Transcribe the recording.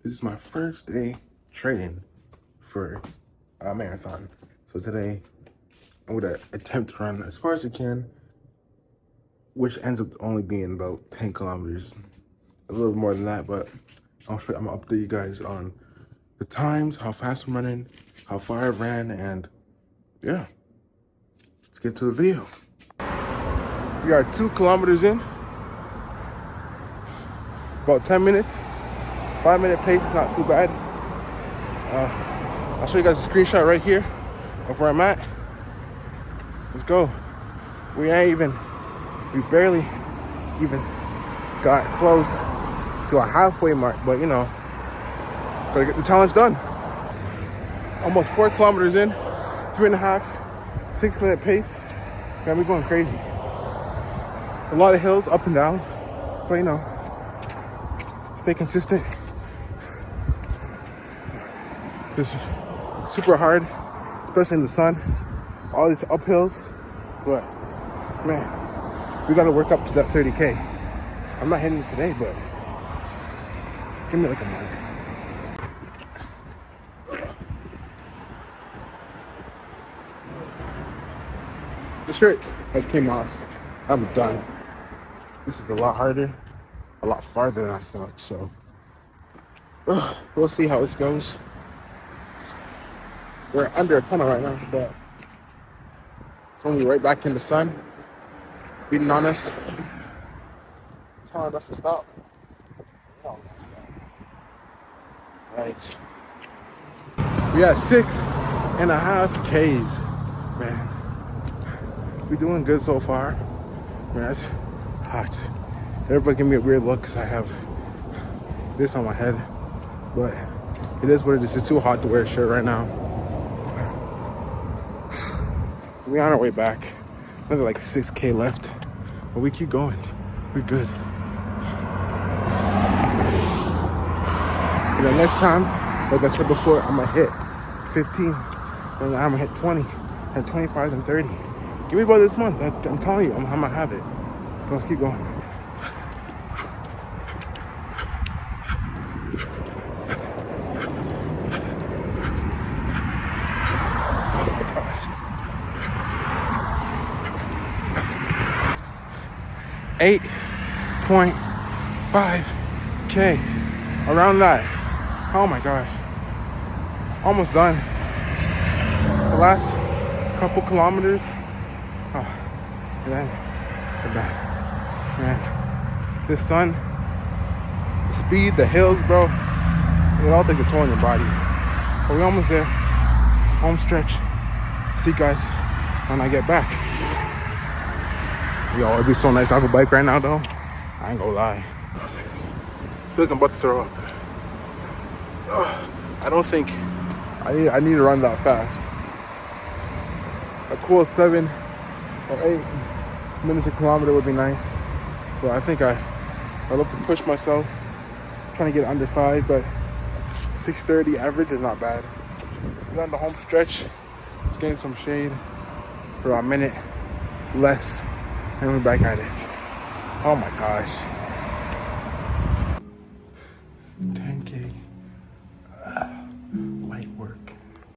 This is my first day training for a marathon. So today, I'm gonna attempt to run as far as I can, which ends up only being about 10 kilometers. A little more than that, but I'm gonna update you guys on the times, how fast I'm running, how far I've ran, and yeah. Let's get to the video. We are 2 kilometers in. About 10 minutes. 5-minute pace is not too bad. I'll show you guys a screenshot right here of where I'm at. Let's go. We barely even got close to a halfway mark, but you know, gotta get the challenge done. Almost 4 kilometers in, 3.5, 6-minute pace. Man, we're going crazy. A lot of hills, up and downs, but you know, stay consistent. This is super hard, especially in the sun. All these uphills, but man, we gotta work up to that 30K. I'm not hitting it today, but give me like a month. The shirt has came off. I'm done. This is a lot harder, a lot farther than I thought, so we'll see how this goes. We're under a tunnel right now, but it's only right back in the sun, beating on us, telling us to stop. Right. We at 6.5 Ks, man. We're doing good so far. Man, that's hot. Everybody give me a weird look because I have this on my head, but it is what it is. It's too hot to wear a shirt right now. We're on our way back. Another like 6K left, but we keep going. We're good. And then next time, like I said before, I'm gonna hit 15, and I'm gonna hit 20, and 25, and 30. Give me about this month. I'm telling you, I'm gonna have it. But let's keep going. Oh my gosh. 8.5K, around that. Oh my gosh, almost done. The last couple kilometers, and then we're back. Man, this sun, the speed, the hills, bro, it all takes a toll on your body. But we're almost there, home stretch. See you guys when I get back. Yo, it'd be so nice to have a bike right now, though. I ain't gonna lie. I feel like I'm about to throw up. I don't think I need to run that fast. A cool 7 or 8 minutes a kilometer would be nice. But I think I love to push myself. I'm trying to get under 5, but 6:30 average is not bad. We're on the home stretch. It's getting some shade for a minute less. And we're back at it. Oh my gosh.